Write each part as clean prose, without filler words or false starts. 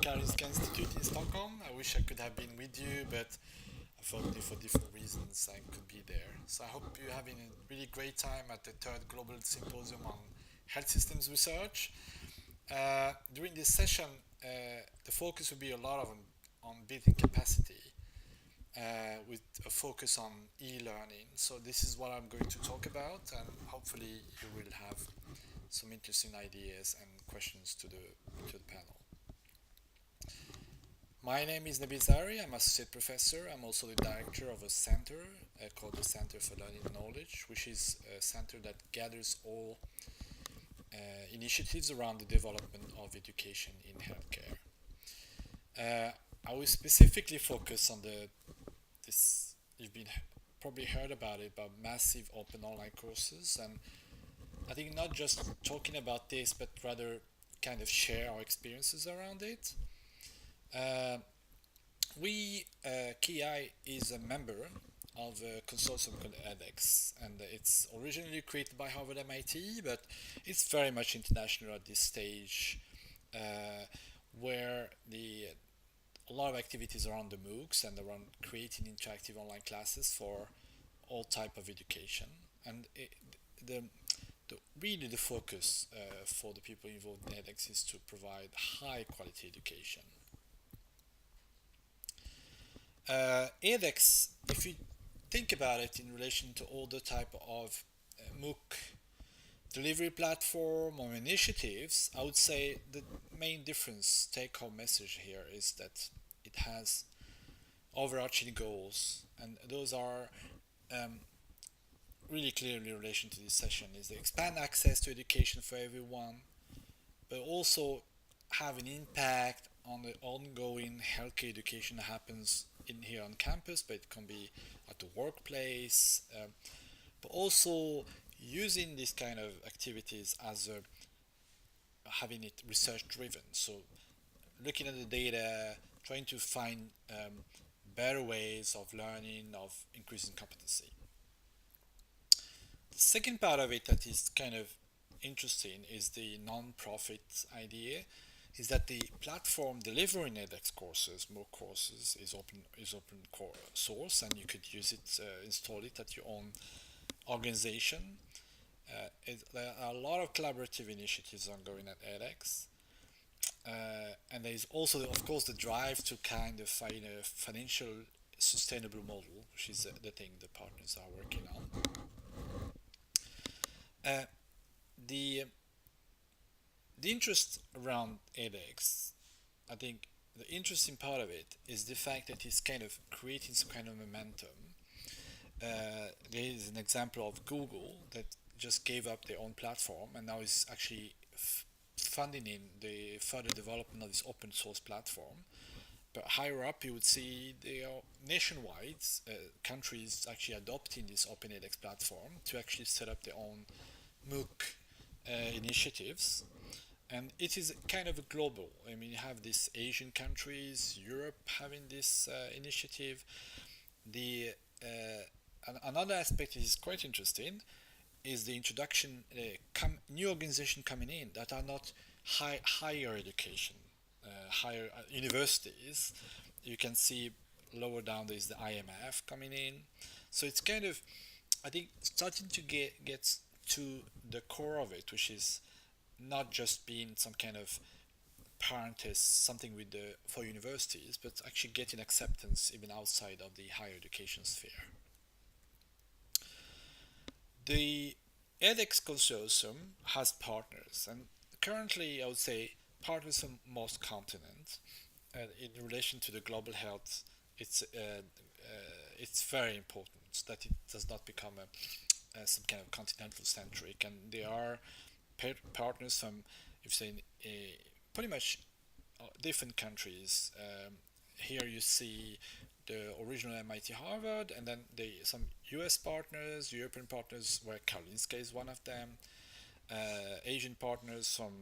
Karolinska Institute in Stockholm. I wish I could have been with you, but unfortunately for different reasons I could be there. So I hope you're having a really great time at the third Global Symposium on Health Systems Research. During this session, the focus will be a lot on building capacity with a focus on e-learning. So this is what I'm going to talk about, and hopefully you will have some interesting ideas and questions to the panel. My name is Nabil Zari. I'm associate professor. I'm also the director of a center called the Center for Learning and Knowledge, which is a center that gathers all initiatives around the development of education in healthcare. I will specifically focus on this. You've been probably heard about it, about massive open online courses, and I think not just talking about this, but rather kind of share our experiences around it. KEI is a member of a consortium called edX, and it's originally created by Harvard MIT, but it's very much international at this stage, where a lot of activities around the MOOCs and around creating interactive online classes for all type of education, and really the focus for the people involved in edX is to provide high quality education. edX, if you think about it in relation to all the type of MOOC delivery platform or initiatives, I would say the main difference, take-home message here, is that it has overarching goals, and those are really clearly in relation to this session, is to expand access to education for everyone, but also have an impact on the ongoing healthcare education that happens in here on campus, but it can be at the workplace, but also using these kind of activities as having it research driven. So looking at the data, trying to find better ways of learning, of increasing competency. The second part of it that is kind of interesting is the non-profit idea, is that the platform delivering edX courses, MOOC courses, is open source, and you could use it, install it at your own organization. There are a lot of collaborative initiatives ongoing at edX, and there is also, of course, the drive to kind of find a financial sustainable model, which is the thing the partners are working on. The interest around edX, I think the interesting part of it is the fact that it's kind of creating some kind of momentum. There is an example of Google that just gave up their own platform and now is actually funding in the further development of this open source platform. But higher up, you would see there are nationwide countries actually adopting this open edX platform to actually set up their own MOOC initiatives. And it is kind of a global. I mean, you have these Asian countries, Europe having this initiative. Another aspect is quite interesting is the introduction, new organizations coming in that are not higher education, higher universities. You can see lower down there is the IMF coming in. So it's kind of, I think, starting to get to the core of it, which is not just being some kind of parenthesis, something with for universities, but actually getting acceptance even outside of the higher education sphere. The edX consortium has partners, and currently I would say partners from most continents. In relation to the global health, it's very important that it does not become some kind of continental centric, and there are partners from, if say, pretty much different countries. Here you see the original MIT Harvard, and then some US partners, European partners, where Karolinska is one of them, Asian partners from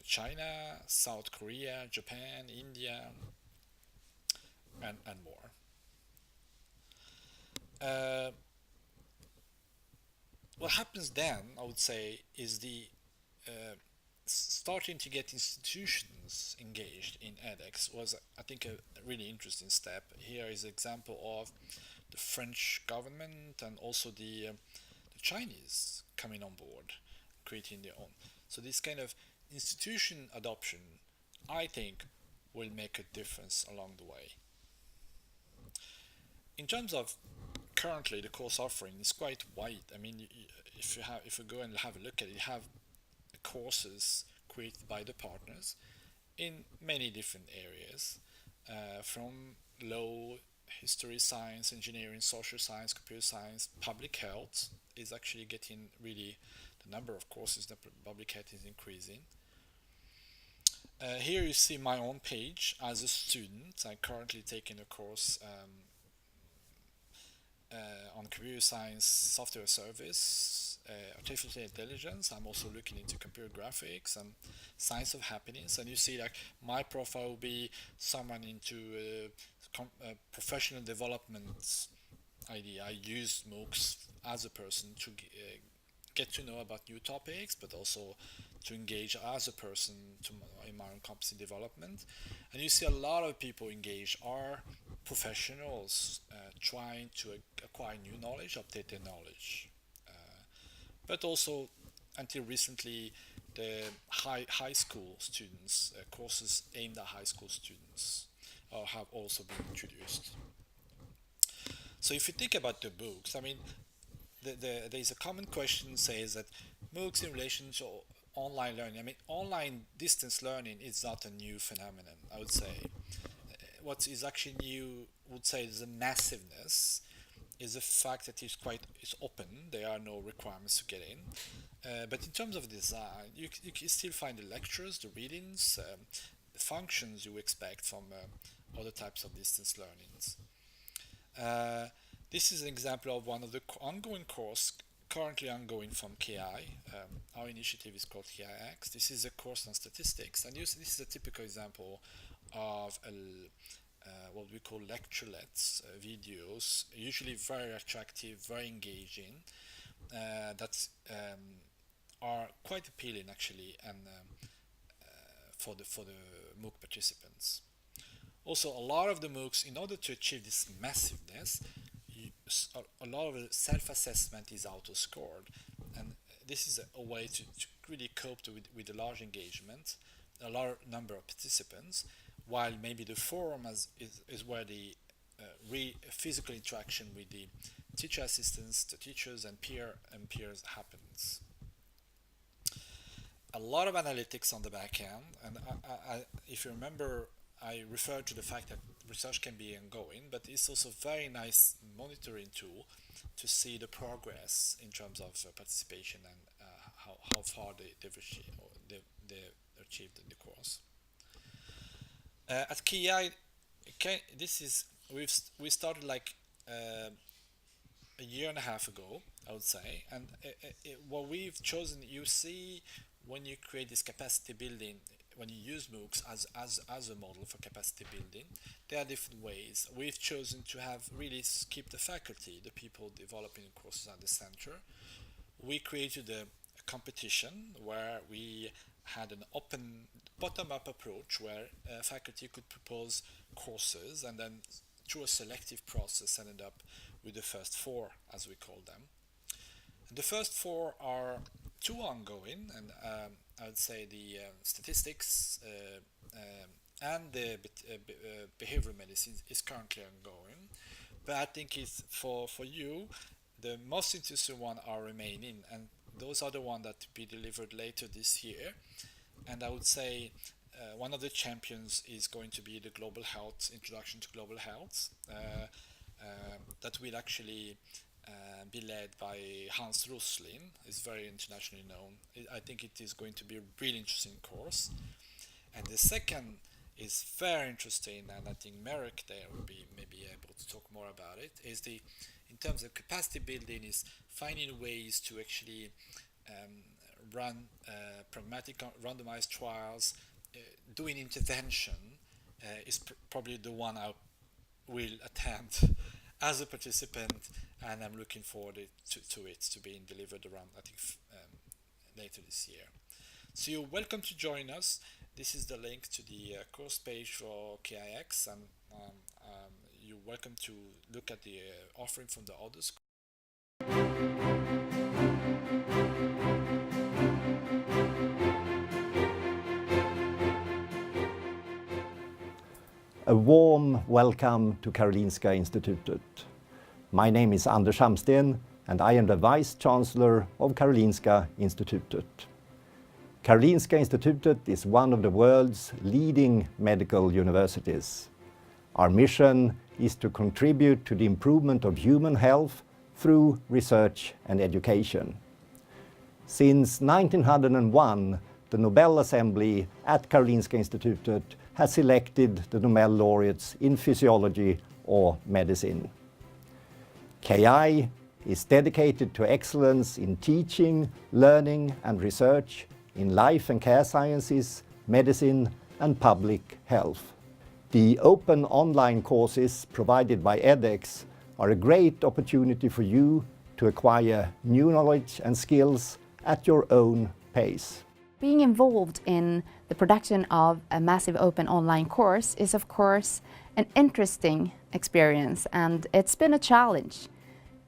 China, South Korea, Japan, India, and more. What happens then, I would say, is the starting to get institutions engaged in edX was, I think, a really interesting step. Here is an example of the French government and also the Chinese coming on board, creating their own. So this kind of institution adoption, I think, will make a difference along the way. In terms of currently the course offering is quite wide. I mean, if you go and have a look at it, you have courses created by the partners in many different areas, from law, history, science, engineering, social science, computer science, public health is actually getting really, the number of courses that public health is increasing. Here you see my own page as a student. I'm currently taking a course on computer science, software service, artificial intelligence. I'm also looking into computer graphics and science of happiness. And you see, like, my profile will be someone into professional development idea. I use MOOCs as a person to get to know about new topics, but also to engage as a person in my own competency development. And you see a lot of people engaged are professionals trying to acquire new knowledge, update their knowledge. But also, until recently, the high school students, courses aimed at high school students, have also been introduced. So if you think about the books, I mean, there's a common question says that MOOCs in relation to online learning. I mean, online distance learning is not a new phenomenon, I would say. What is actually new, would say, is the massiveness, is the fact that it's open. There are no requirements to get in. But in terms of design, you still find the lectures, the readings, the functions you expect from other types of distance learnings. This is an example of one of the ongoing course currently ongoing from KI. Our initiative is called KIX. This is a course on statistics, and this is a typical example of what we call lecturelets videos, usually very attractive, very engaging, that are quite appealing actually, and for the MOOC participants. Also, a lot of the MOOCs, in order to achieve this massiveness, a lot of the self-assessment is auto-scored, and this is a way to really cope with the large engagement, a large number of participants, while maybe the forum is where the physical interaction with the teacher assistants, the teachers, and peers happens. A lot of analytics on the back end, and if you remember, I referred to the fact that research can be ongoing, but it's also a very nice monitoring tool to see the progress in terms of participation and how far they've achieved in the course. At KI, this is we started like a year and a half ago, I would say, and what we've chosen, you see, when you create this capacity building, when you use MOOCs as a model for capacity building, there are different ways. We've chosen to have really keep the faculty, the people developing the courses at the center. We created a competition where we had an open bottom-up approach where faculty could propose courses, and then through a selective process ended up with the first four, as we call them. The first four are two ongoing, and I would say the statistics and the behavioral medicine is currently ongoing. But I think it's for you, the most interesting one are remaining, and those are the ones that will be delivered later this year. And I would say one of the champions is going to be the global health, introduction to global health, that will actually be led by Hans Rosling. It's very internationally known. I think it is going to be a really interesting course. And the second is very interesting, and I think Merrick there will be maybe able to talk more about it, is in terms of capacity building, is finding ways to actually run pragmatic randomized trials, doing intervention is probably the one I will attend as a participant, and I'm looking forward to it to being delivered around, I think, later this year. So you're welcome to join us. This is the link to the course page for KIX, and you're welcome to look at the offering from the others. A warm welcome to Karolinska Institutet. My name is Anders Hamsten and I am the Vice Chancellor of Karolinska Institutet. Karolinska Institutet is one of the world's leading medical universities. Our mission is to contribute to the improvement of human health through research and education. Since 1901, the Nobel Assembly at Karolinska Institutet has selected the Nobel laureates in physiology or medicine. KI is dedicated to excellence in teaching, learning and research in life and care sciences, medicine and public health. The open online courses provided by edX are a great opportunity for you to acquire new knowledge and skills at your own pace. Being involved in the production of a massive open online course is of course an interesting experience, and it's been a challenge.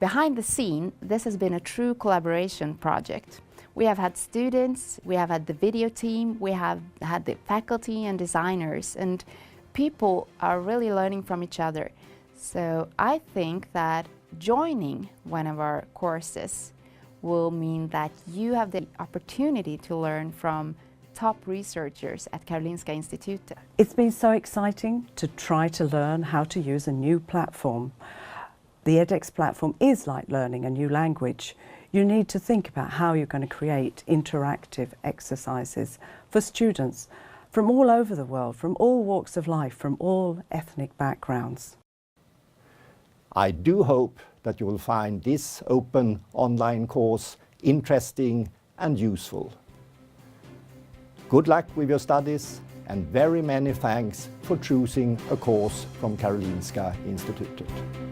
Behind the scene, this has been a true collaboration project. We have had students, we have had the video team, we have had the faculty and designers, and people are really learning from each other. So I think that joining one of our courses will mean that you have the opportunity to learn from top researchers at Karolinska Institutet. It's been so exciting to try to learn how to use a new platform. The edX platform is like learning a new language. You need to think about how you're going to create interactive exercises for students from all over the world, from all walks of life, from all ethnic backgrounds. I do hope that you will find this open online course interesting and useful. Good luck with your studies and very many thanks for choosing a course from Karolinska Institutet.